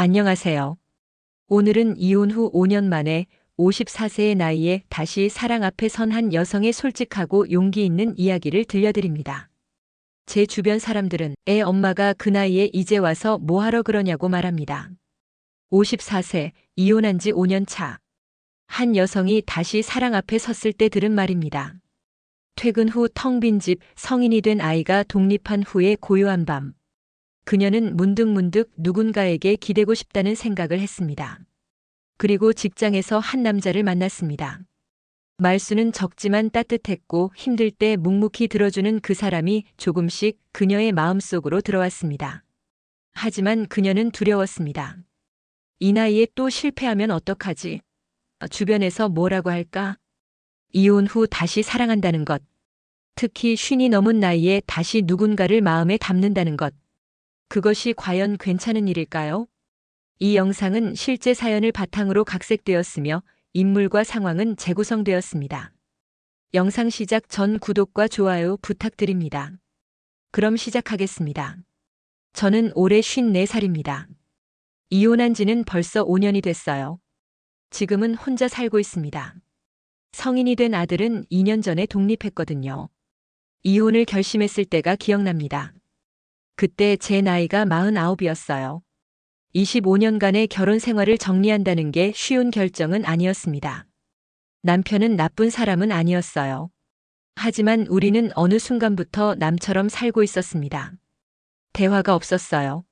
안녕하세요. 오늘은 이혼 후 5년 만에 54세의 나이에 다시 사랑 앞에 선 한 여성의 솔직하고 용기 있는 이야기를 들려드립니다. 제 주변 사람들은 애 엄마가 그 나이에 이제 와서 뭐하러 그러냐고 말합니다. 54세, 이혼한 지 5년 차. 한 여성이 다시 사랑 앞에 섰을 때 들은 말입니다. 퇴근 후 텅 빈 집, 성인이 된 아이가 독립한 후에 고요한 밤. 그녀는 문득문득 누군가에게 기대고 싶다는 생각을 했습니다. 그리고 직장에서 한 남자를 만났습니다. 말수는 적지만 따뜻했고 힘들 때 묵묵히 들어주는 그 사람이 조금씩 그녀의 마음속으로 들어왔습니다. 하지만 그녀는 두려웠습니다. 이 나이에 또 실패하면 어떡하지? 주변에서 뭐라고 할까? 이혼 후 다시 사랑한다는 것. 특히 50이 넘은 나이에 다시 누군가를 마음에 담는다는 것. 그것이 과연 괜찮은 일일까요? 이 영상은 실제 사연을 바탕으로 각색되었으며 인물과 상황은 재구성되었습니다. 영상 시작 전 구독과 좋아요 부탁드립니다. 그럼 시작하겠습니다. 저는 올해 54살입니다. 이혼한 지는 벌써 5년이 됐어요. 지금은 혼자 살고 있습니다. 성인이 된 아들은 2년 전에 독립했거든요. 이혼을 결심했을 때가 기억납니다. 그때 제 나이가 49이었어요. 25년간의 결혼 생활을 정리한다는 게 쉬운 결정은 아니었습니다. 남편은 나쁜 사람은 아니었어요. 하지만 우리는 어느 순간부터 남처럼 살고 있었습니다. 대화가 없었어요.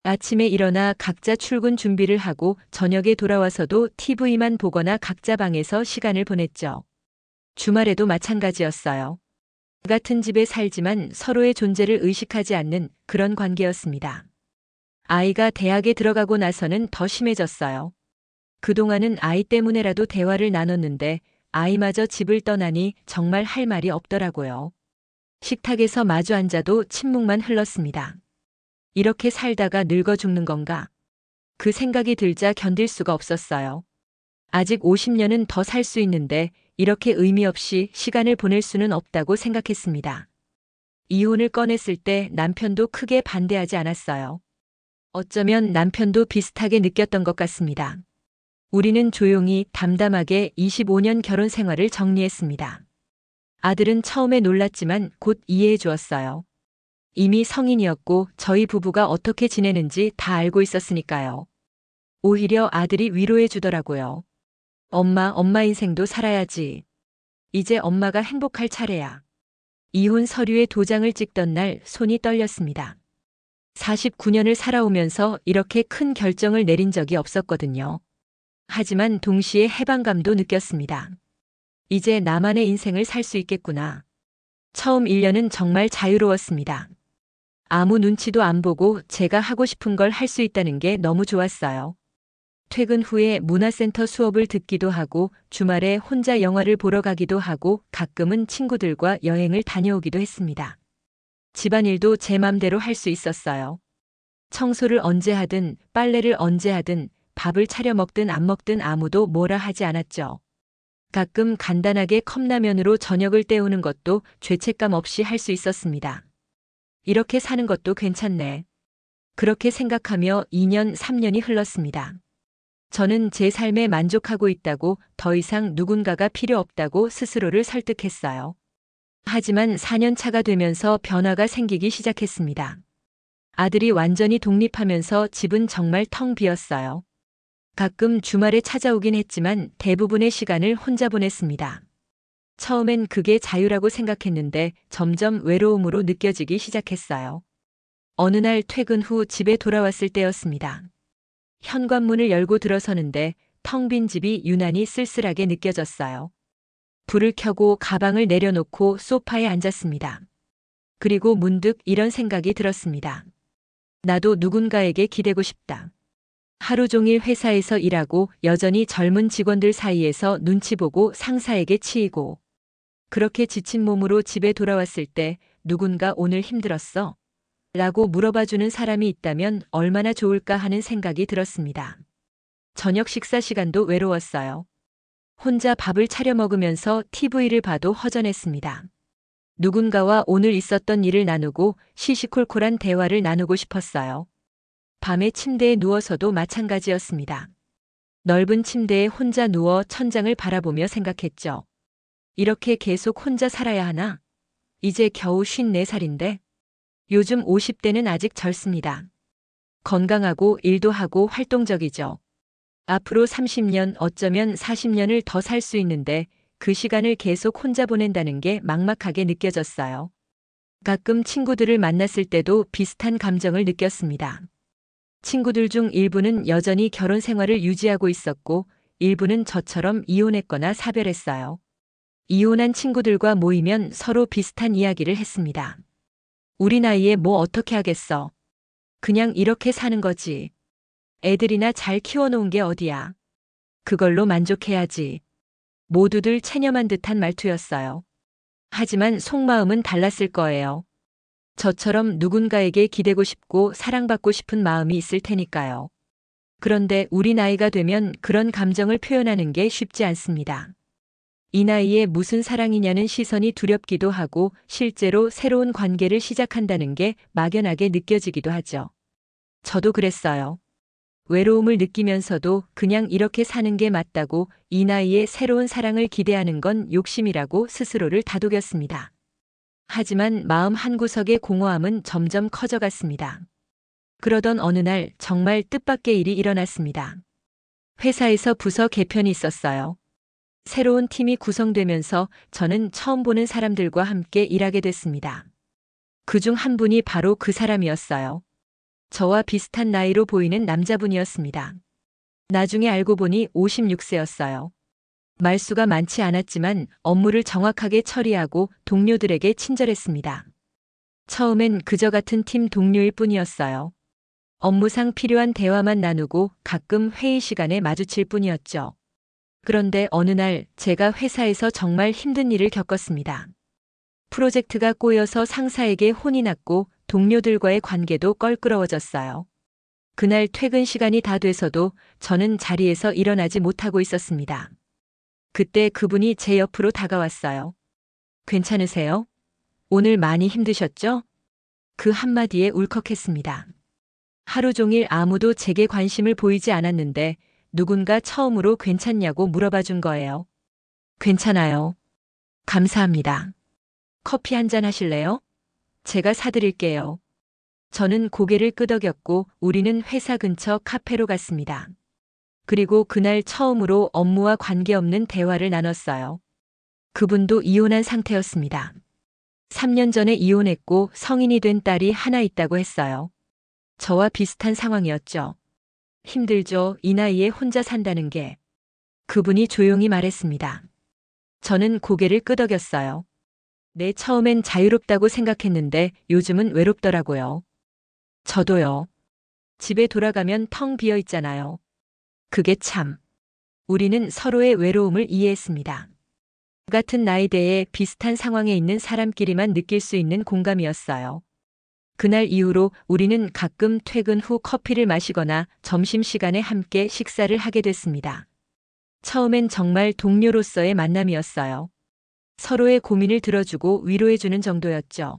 아침에 일어나 각자 출근 준비를 하고 저녁에 돌아와서도 TV만 보거나 각자 방에서 시간을 보냈죠. 주말에도 마찬가지였어요. 같은 집에 살지만 서로의 존재를 의식하지 않는 그런 관계였습니다. 아이가 대학에 들어가고 나서는 더 심해졌어요. 그동안은 아이 때문에라도 대화를 나눴는데 아이마저 집을 떠나니 정말 할 말이 없더라고요. 식탁에서 마주 앉아도 침묵만 흘렀습니다. 이렇게 살다가 늙어 죽는 건가? 그 생각이 들자 견딜 수가 없었어요. 아직 50년은 더 살 수 있는데 이렇게 의미 없이 시간을 보낼 수는 없다고 생각했습니다. 이혼을 꺼냈을 때 남편도 크게 반대하지 않았어요. 어쩌면 남편도 비슷하게 느꼈던 것 같습니다. 우리는 조용히 담담하게 25년 결혼 생활을 정리했습니다. 아들은 처음에 놀랐지만 곧 이해해 주었어요. 이미 성인이었고 저희 부부가 어떻게 지내는지 다 알고 있었으니까요. 오히려 아들이 위로해 주더라고요. 엄마 인생도 살아야지. 이제 엄마가 행복할 차례야. 이혼 서류에 도장을 찍던 날 손이 떨렸습니다. 49년을 살아오면서 이렇게 큰 결정을 내린 적이 없었거든요. 하지만 동시에 해방감도 느꼈습니다. 이제 나만의 인생을 살 수 있겠구나. 처음 1년은 정말 자유로웠습니다. 아무 눈치도 안 보고 제가 하고 싶은 걸 할 수 있다는 게 너무 좋았어요. 퇴근 후에 문화센터 수업을 듣기도 하고 주말에 혼자 영화를 보러 가기도 하고 가끔은 친구들과 여행을 다녀오기도 했습니다. 집안일도 제 맘대로 할 수 있었어요. 청소를 언제 하든 빨래를 언제 하든 밥을 차려 먹든 안 먹든 아무도 뭐라 하지 않았죠. 가끔 간단하게 컵라면으로 저녁을 때우는 것도 죄책감 없이 할 수 있었습니다. 이렇게 사는 것도 괜찮네. 그렇게 생각하며 2년, 3년이 흘렀습니다. 저는 제 삶에 만족하고 있다고 더 이상 누군가가 필요 없다고 스스로를 설득했어요. 하지만 4년 차가 되면서 변화가 생기기 시작했습니다. 아들이 완전히 독립하면서 집은 정말 텅 비었어요. 가끔 주말에 찾아오긴 했지만 대부분의 시간을 혼자 보냈습니다. 처음엔 그게 자유라고 생각했는데 점점 외로움으로 느껴지기 시작했어요. 어느 날 퇴근 후 집에 돌아왔을 때였습니다. 현관문을 열고 들어서는데 텅 빈 집이 유난히 쓸쓸하게 느껴졌어요. 불을 켜고 가방을 내려놓고 소파에 앉았습니다. 그리고 문득 이런 생각이 들었습니다. 나도 누군가에게 기대고 싶다. 하루 종일 회사에서 일하고 여전히 젊은 직원들 사이에서 눈치 보고 상사에게 치이고 그렇게 지친 몸으로 집에 돌아왔을 때 누군가 오늘 힘들었어? 라고 물어봐주는 사람이 있다면 얼마나 좋을까 하는 생각이 들었습니다. 저녁 식사 시간도 외로웠어요. 혼자 밥을 차려 먹으면서 TV를 봐도 허전했습니다. 누군가와 오늘 있었던 일을 나누고 시시콜콜한 대화를 나누고 싶었어요. 밤에 침대에 누워서도 마찬가지였습니다. 넓은 침대에 혼자 누워 천장을 바라보며 생각했죠. 이렇게 계속 혼자 살아야 하나? 이제 겨우 54살인데. 요즘 50대는 아직 젊습니다. 건강하고 일도 하고 활동적이죠. 앞으로 30년, 어쩌면 40년을 더 살 수 있는데 그 시간을 계속 혼자 보낸다는 게 막막하게 느껴졌어요. 가끔 친구들을 만났을 때도 비슷한 감정을 느꼈습니다. 친구들 중 일부는 여전히 결혼 생활을 유지하고 있었고 일부는 저처럼 이혼했거나 사별했어요. 이혼한 친구들과 모이면 서로 비슷한 이야기를 했습니다. 우리 나이에 뭐 어떻게 하겠어. 그냥 이렇게 사는 거지. 애들이나 잘 키워놓은 게 어디야. 그걸로 만족해야지. 모두들 체념한 듯한 말투였어요. 하지만 속마음은 달랐을 거예요. 저처럼 누군가에게 기대고 싶고 사랑받고 싶은 마음이 있을 테니까요. 그런데 우리 나이가 되면 그런 감정을 표현하는 게 쉽지 않습니다. 이 나이에 무슨 사랑이냐는 시선이 두렵기도 하고 실제로 새로운 관계를 시작한다는 게 막연하게 느껴지기도 하죠. 저도 그랬어요. 외로움을 느끼면서도 그냥 이렇게 사는 게 맞다고 이 나이에 새로운 사랑을 기대하는 건 욕심이라고 스스로를 다독였습니다. 하지만 마음 한구석의 공허함은 점점 커져갔습니다. 그러던 어느 날 정말 뜻밖의 일이 일어났습니다. 회사에서 부서 개편이 있었어요. 새로운 팀이 구성되면서 저는 처음 보는 사람들과 함께 일하게 됐습니다. 그중 한 분이 바로 그 사람이었어요. 저와 비슷한 나이로 보이는 남자분이었습니다. 나중에 알고 보니 56세였어요. 말수가 많지 않았지만 업무를 정확하게 처리하고 동료들에게 친절했습니다. 처음엔 그저 같은 팀 동료일 뿐이었어요. 업무상 필요한 대화만 나누고 가끔 회의 시간에 마주칠 뿐이었죠. 그런데 어느 날 제가 회사에서 정말 힘든 일을 겪었습니다. 프로젝트가 꼬여서 상사에게 혼이 났고 동료들과의 관계도 껄끄러워졌어요. 그날 퇴근 시간이 다 돼서도 저는 자리에서 일어나지 못하고 있었습니다. 그때 그분이 제 옆으로 다가왔어요. 괜찮으세요? 오늘 많이 힘드셨죠? 그 한마디에 울컥했습니다. 하루 종일 아무도 제게 관심을 보이지 않았는데 누군가 처음으로 괜찮냐고 물어봐 준 거예요. 괜찮아요. 감사합니다. 커피 한 잔 하실래요? 제가 사드릴게요. 저는 고개를 끄덕였고 우리는 회사 근처 카페로 갔습니다. 그리고 그날 처음으로 업무와 관계없는 대화를 나눴어요. 그분도 이혼한 상태였습니다. 3년 전에 이혼했고 성인이 된 딸이 하나 있다고 했어요. 저와 비슷한 상황이었죠. 힘들죠, 이 나이에 혼자 산다는 게. 그분이 조용히 말했습니다. 저는 고개를 끄덕였어요. 네, 처음엔 자유롭다고 생각했는데 요즘은 외롭더라고요. 저도요. 집에 돌아가면 텅 비어 있잖아요. 그게 참. 우리는 서로의 외로움을 이해했습니다. 같은 나이대에 비슷한 상황에 있는 사람끼리만 느낄 수 있는 공감이었어요. 그날 이후로 우리는 가끔 퇴근 후 커피를 마시거나 점심시간에 함께 식사를 하게 됐습니다. 처음엔 정말 동료로서의 만남이었어요. 서로의 고민을 들어주고 위로해주는 정도였죠.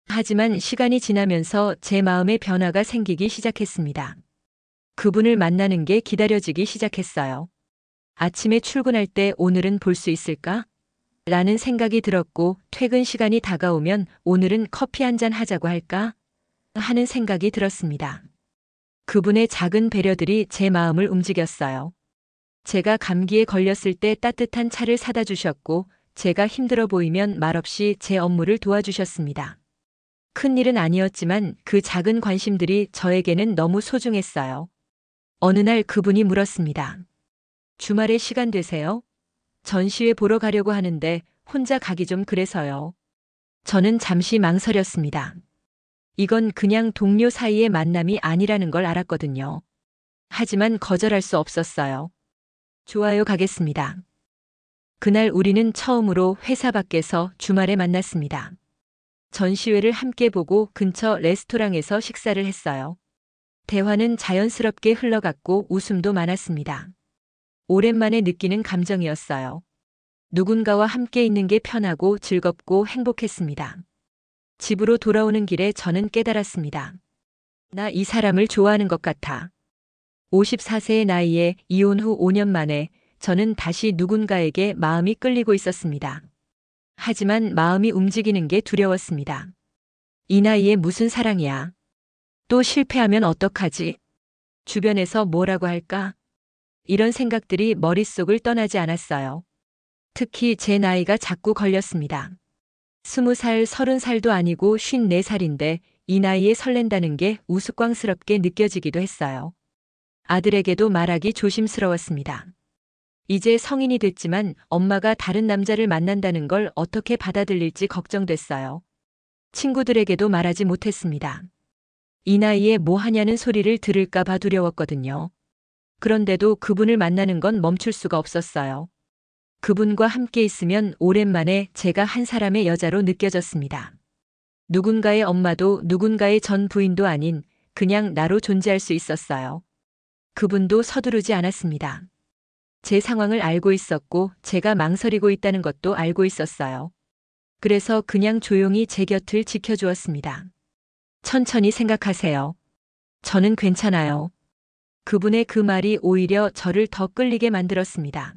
하지만 시간이 지나면서 제 마음에 변화가 생기기 시작했습니다. 그분을 만나는 게 기다려지기 시작했어요. 아침에 출근할 때 오늘은 볼 수 있을까? 라는 생각이 들었고 퇴근 시간이 다가오면 오늘은 커피 한 잔 하자고 할까? 하는 생각이 들었습니다. 그분의 작은 배려들이 제 마음을 움직였어요. 제가 감기에 걸렸을 때 따뜻한 차를 사다 주셨고 제가 힘들어 보이면 말없이 제 업무를 도와주셨습니다. 큰 일은 아니었지만 그 작은 관심들이 저에게는 너무 소중했어요. 어느 날 그분이 물었습니다. 주말에 시간 되세요? 전시회 보러 가려고 하는데 혼자 가기 좀 그래서요. 저는 잠시 망설였습니다. 이건 그냥 동료 사이의 만남이 아니라는 걸 알았거든요. 하지만 거절할 수 없었어요. 좋아요, 가겠습니다. 그날 우리는 처음으로 회사 밖에서 주말에 만났습니다. 전시회를 함께 보고 근처 레스토랑에서 식사를 했어요. 대화는 자연스럽게 흘러갔고 웃음도 많았습니다. 오랜만에 느끼는 감정이었어요. 누군가와 함께 있는 게 편하고 즐겁고 행복했습니다. 집으로 돌아오는 길에 저는 깨달았습니다. 나 이 사람을 좋아하는 것 같아. 54세의 나이에 이혼 후 5년 만에 저는 다시 누군가에게 마음이 끌리고 있었습니다. 하지만 마음이 움직이는 게 두려웠습니다. 이 나이에 무슨 사랑이야? 또 실패하면 어떡하지? 주변에서 뭐라고 할까? 이런 생각들이 머릿속을 떠나지 않았어요. 특히 제 나이가 자꾸 걸렸습니다. 20살, 30살도 아니고 54살인데 이 나이에 설렌다는 게 우스꽝스럽게 느껴지기도 했어요. 아들에게도 말하기 조심스러웠습니다. 이제 성인이 됐지만 엄마가 다른 남자를 만난다는 걸 어떻게 받아들일지 걱정됐어요. 친구들에게도 말하지 못했습니다. 이 나이에 뭐 하냐는 소리를 들을까 봐 두려웠거든요. 그런데도 그분을 만나는 건 멈출 수가 없었어요. 그분과 함께 있으면 오랜만에 제가 한 사람의 여자로 느껴졌습니다. 누군가의 엄마도 누군가의 전 부인도 아닌 그냥 나로 존재할 수 있었어요. 그분도 서두르지 않았습니다. 제 상황을 알고 있었고 제가 망설이고 있다는 것도 알고 있었어요. 그래서 그냥 조용히 제 곁을 지켜주었습니다. 천천히 생각하세요. 저는 괜찮아요. 그분의 그 말이 오히려 저를 더 끌리게 만들었습니다.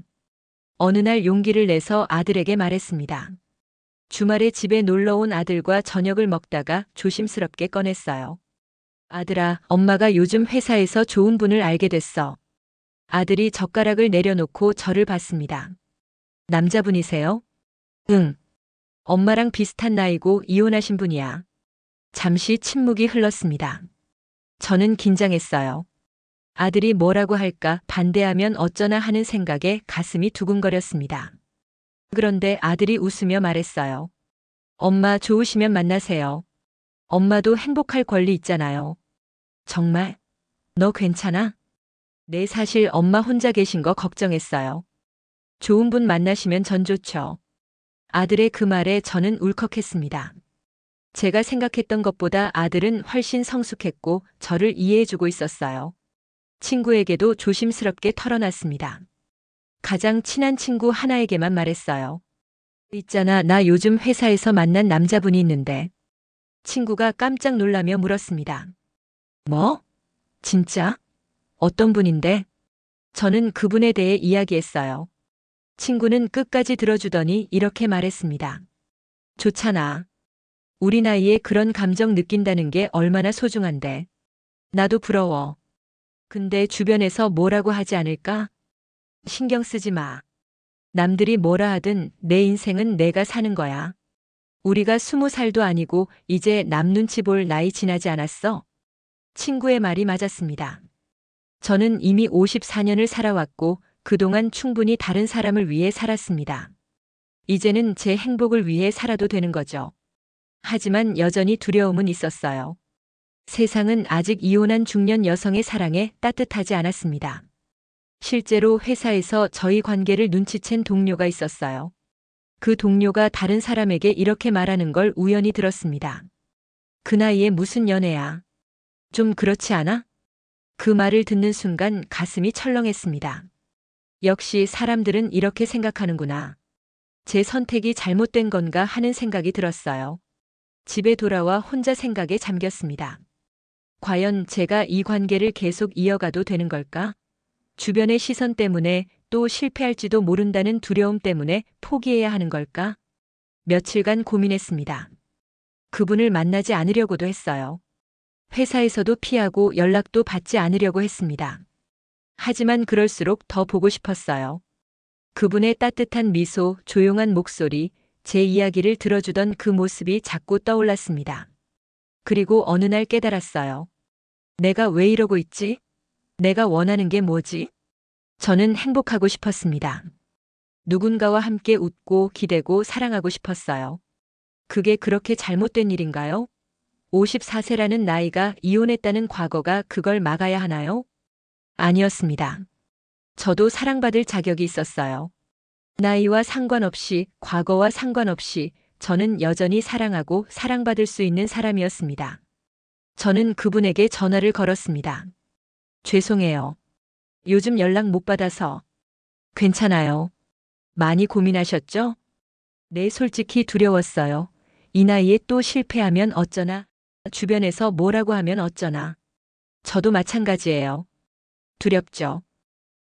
어느 날 용기를 내서 아들에게 말했습니다. 주말에 집에 놀러 온 아들과 저녁을 먹다가 조심스럽게 꺼냈어요. 아들아, 엄마가 요즘 회사에서 좋은 분을 알게 됐어. 아들이 젓가락을 내려놓고 저를 봤습니다. 남자분이세요? 응. 엄마랑 비슷한 나이고 이혼하신 분이야. 잠시 침묵이 흘렀습니다. 저는 긴장했어요. 아들이 뭐라고 할까 반대하면 어쩌나 하는 생각에 가슴이 두근거렸습니다. 그런데 아들이 웃으며 말했어요. 엄마 좋으시면 만나세요. 엄마도 행복할 권리 있잖아요. 정말? 너 괜찮아? 네, 사실 엄마 혼자 계신 거 걱정했어요. 좋은 분 만나시면 전 좋죠. 아들의 그 말에 저는 울컥했습니다. 제가 생각했던 것보다 아들은 훨씬 성숙했고 저를 이해해주고 있었어요. 친구에게도 조심스럽게 털어놨습니다. 가장 친한 친구 하나에게만 말했어요. 있잖아, 나 요즘 회사에서 만난 남자분이 있는데. 친구가 깜짝 놀라며 물었습니다. 뭐? 진짜? 어떤 분인데? 저는 그분에 대해 이야기했어요. 친구는 끝까지 들어주더니 이렇게 말했습니다. 좋잖아. 우리 나이에 그런 감정 느낀다는 게 얼마나 소중한데. 나도 부러워. 근데 주변에서 뭐라고 하지 않을까? 신경 쓰지 마. 남들이 뭐라 하든 내 인생은 내가 사는 거야. 우리가 20살도 아니고 이제 남 눈치 볼 나이 지나지 않았어? 친구의 말이 맞았습니다. 저는 이미 54년을 살아왔고 그동안 충분히 다른 사람을 위해 살았습니다. 이제는 제 행복을 위해 살아도 되는 거죠. 하지만 여전히 두려움은 있었어요. 세상은 아직 이혼한 중년 여성의 사랑에 따뜻하지 않았습니다. 실제로 회사에서 저희 관계를 눈치챈 동료가 있었어요. 그 동료가 다른 사람에게 이렇게 말하는 걸 우연히 들었습니다. 그 나이에 무슨 연애야? 좀 그렇지 않아? 그 말을 듣는 순간 가슴이 철렁했습니다. 역시 사람들은 이렇게 생각하는구나. 제 선택이 잘못된 건가 하는 생각이 들었어요. 집에 돌아와 혼자 생각에 잠겼습니다. 과연 제가 이 관계를 계속 이어가도 되는 걸까? 주변의 시선 때문에 또 실패할지도 모른다는 두려움 때문에 포기해야 하는 걸까? 며칠간 고민했습니다. 그분을 만나지 않으려고도 했어요. 회사에서도 피하고 연락도 받지 않으려고 했습니다. 하지만 그럴수록 더 보고 싶었어요. 그분의 따뜻한 미소, 조용한 목소리, 제 이야기를 들어주던 그 모습이 자꾸 떠올랐습니다. 그리고 어느 날 깨달았어요. 내가 왜 이러고 있지? 내가 원하는 게 뭐지? 저는 행복하고 싶었습니다. 누군가와 함께 웃고 기대고 사랑하고 싶었어요. 그게 그렇게 잘못된 일인가요? 54세라는 나이가 이혼했다는 과거가 그걸 막아야 하나요? 아니었습니다. 저도 사랑받을 자격이 있었어요. 나이와 상관없이, 과거와 상관없이 저는 여전히 사랑하고 사랑받을 수 있는 사람이었습니다. 저는 그분에게 전화를 걸었습니다. 죄송해요. 요즘 연락 못 받아서. 괜찮아요. 많이 고민하셨죠? 네, 솔직히 두려웠어요. 이 나이에 또 실패하면 어쩌나, 주변에서 뭐라고 하면 어쩌나. 저도 마찬가지예요. 두렵죠.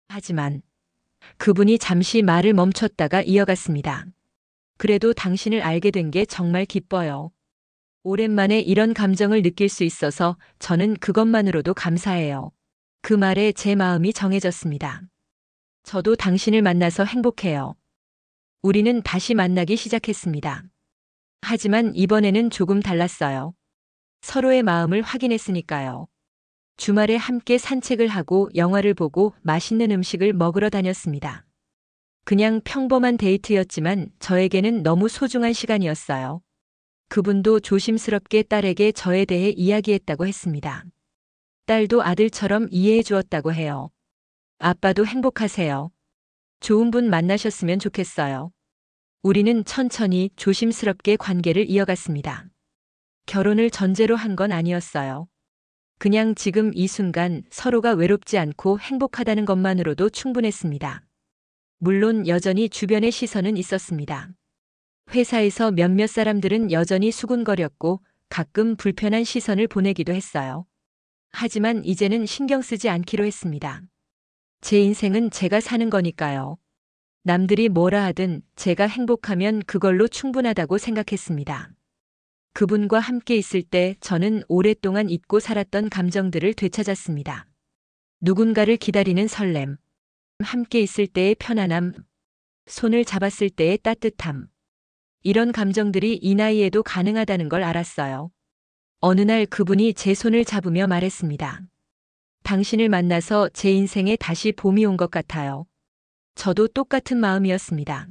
하지만 그분이 잠시 말을 멈췄다가 이어갔습니다. 그래도 당신을 알게 된 게 정말 기뻐요. 오랜만에 이런 감정을 느낄 수 있어서 저는 그것만으로도 감사해요. 그 말에 제 마음이 정해졌습니다. 저도 당신을 만나서 행복해요. 우리는 다시 만나기 시작했습니다. 하지만 이번에는 조금 달랐어요. 서로의 마음을 확인했으니까요. 주말에 함께 산책을 하고 영화를 보고 맛있는 음식을 먹으러 다녔습니다. 그냥 평범한 데이트였지만 저에게는 너무 소중한 시간이었어요. 그분도 조심스럽게 딸에게 저에 대해 이야기했다고 했습니다. 딸도 아들처럼 이해해 주었다고 해요. 아빠도 행복하세요. 좋은 분 만나셨으면 좋겠어요. 우리는 천천히 조심스럽게 관계를 이어갔습니다. 결혼을 전제로 한 건 아니었어요. 그냥 지금 이 순간 서로가 외롭지 않고 행복하다는 것만으로도 충분했습니다. 물론 여전히 주변의 시선은 있었습니다. 회사에서 몇몇 사람들은 여전히 수군거렸고 가끔 불편한 시선을 보내기도 했어요. 하지만 이제는 신경 쓰지 않기로 했습니다. 제 인생은 제가 사는 거니까요. 남들이 뭐라 하든 제가 행복하면 그걸로 충분하다고 생각했습니다. 그분과 함께 있을 때 저는 오랫동안 잊고 살았던 감정들을 되찾았습니다. 누군가를 기다리는 설렘, 함께 있을 때의 편안함, 손을 잡았을 때의 따뜻함. 이런 감정들이 이 나이에도 가능하다는 걸 알았어요. 어느 날 그분이 제 손을 잡으며 말했습니다. 당신을 만나서 제 인생에 다시 봄이 온 것 같아요. 저도 똑같은 마음이었습니다.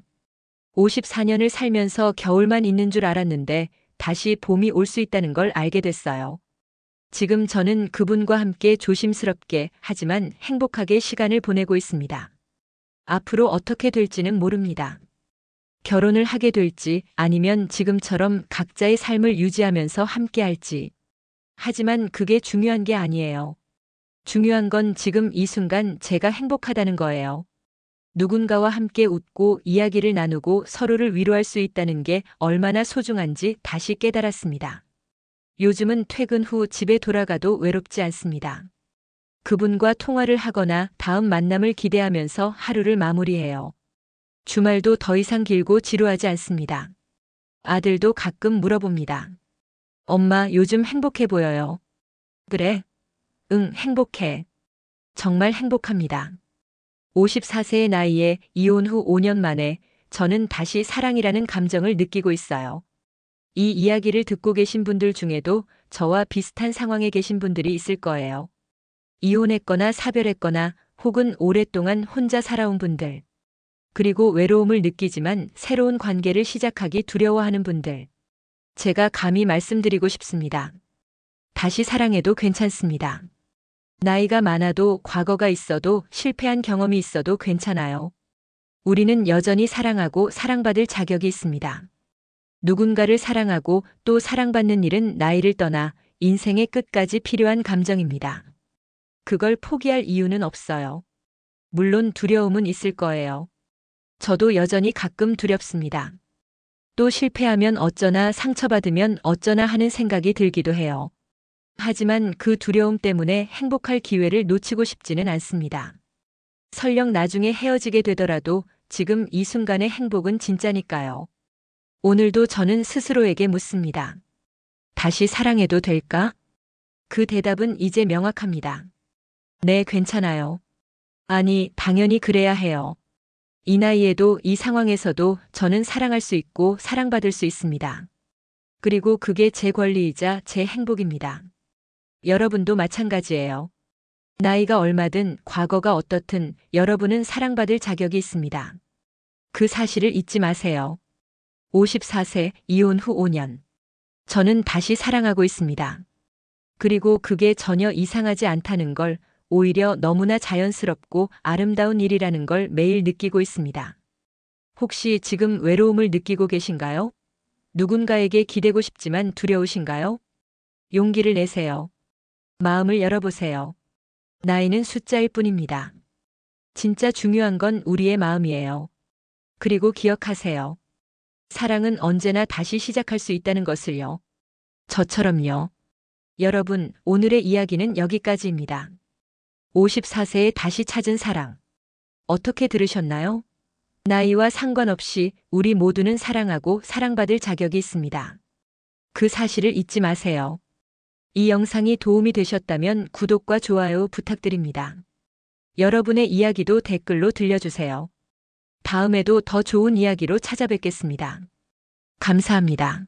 54년을 살면서 겨울만 있는 줄 알았는데 다시 봄이 올 수 있다는 걸 알게 됐어요. 지금 저는 그분과 함께 조심스럽게 하지만 행복하게 시간을 보내고 있습니다. 앞으로 어떻게 될지는 모릅니다. 결혼을 하게 될지 아니면 지금처럼 각자의 삶을 유지하면서 함께 할지. 하지만 그게 중요한 게 아니에요. 중요한 건 지금 이 순간 제가 행복하다는 거예요. 누군가와 함께 웃고 이야기를 나누고 서로를 위로할 수 있다는 게 얼마나 소중한지 다시 깨달았습니다. 요즘은 퇴근 후 집에 돌아가도 외롭지 않습니다. 그분과 통화를 하거나 다음 만남을 기대하면서 하루를 마무리해요. 주말도 더 이상 길고 지루하지 않습니다. 아들도 가끔 물어봅니다. 엄마, 요즘 행복해 보여요. 그래? 응, 행복해. 정말 행복합니다. 54세의 나이에 이혼 후 5년 만에 저는 다시 사랑이라는 감정을 느끼고 있어요. 이 이야기를 듣고 계신 분들 중에도 저와 비슷한 상황에 계신 분들이 있을 거예요. 이혼했거나 사별했거나 혹은 오랫동안 혼자 살아온 분들. 그리고 외로움을 느끼지만 새로운 관계를 시작하기 두려워하는 분들. 제가 감히 말씀드리고 싶습니다. 다시 사랑해도 괜찮습니다. 나이가 많아도 과거가 있어도 실패한 경험이 있어도 괜찮아요. 우리는 여전히 사랑하고 사랑받을 자격이 있습니다. 누군가를 사랑하고 또 사랑받는 일은 나이를 떠나 인생의 끝까지 필요한 감정입니다. 그걸 포기할 이유는 없어요. 물론 두려움은 있을 거예요. 저도 여전히 가끔 두렵습니다. 또 실패하면 어쩌나 상처받으면 어쩌나 하는 생각이 들기도 해요. 하지만 그 두려움 때문에 행복할 기회를 놓치고 싶지는 않습니다. 설령 나중에 헤어지게 되더라도 지금 이 순간의 행복은 진짜니까요. 오늘도 저는 스스로에게 묻습니다. 다시 사랑해도 될까? 그 대답은 이제 명확합니다. 네, 괜찮아요. 아니, 당연히 그래야 해요. 이 나이에도 이 상황에서도 저는 사랑할 수 있고 사랑받을 수 있습니다. 그리고 그게 제 권리이자 제 행복입니다. 여러분도 마찬가지예요. 나이가 얼마든 과거가 어떻든 여러분은 사랑받을 자격이 있습니다. 그 사실을 잊지 마세요. 54세, 이혼 후 5년. 저는 다시 사랑하고 있습니다. 그리고 그게 전혀 이상하지 않다는 걸, 오히려 너무나 자연스럽고 아름다운 일이라는 걸 매일 느끼고 있습니다. 혹시 지금 외로움을 느끼고 계신가요? 누군가에게 기대고 싶지만 두려우신가요? 용기를 내세요. 마음을 열어보세요. 나이는 숫자일 뿐입니다. 진짜 중요한 건 우리의 마음이에요. 그리고 기억하세요. 사랑은 언제나 다시 시작할 수 있다는 것을요. 저처럼요. 여러분, 오늘의 이야기는 여기까지입니다. 54세에 다시 찾은 사랑. 어떻게 들으셨나요? 나이와 상관없이 우리 모두는 사랑하고 사랑받을 자격이 있습니다. 그 사실을 잊지 마세요. 이 영상이 도움이 되셨다면 구독과 좋아요 부탁드립니다. 여러분의 이야기도 댓글로 들려주세요. 다음에도 더 좋은 이야기로 찾아뵙겠습니다. 감사합니다.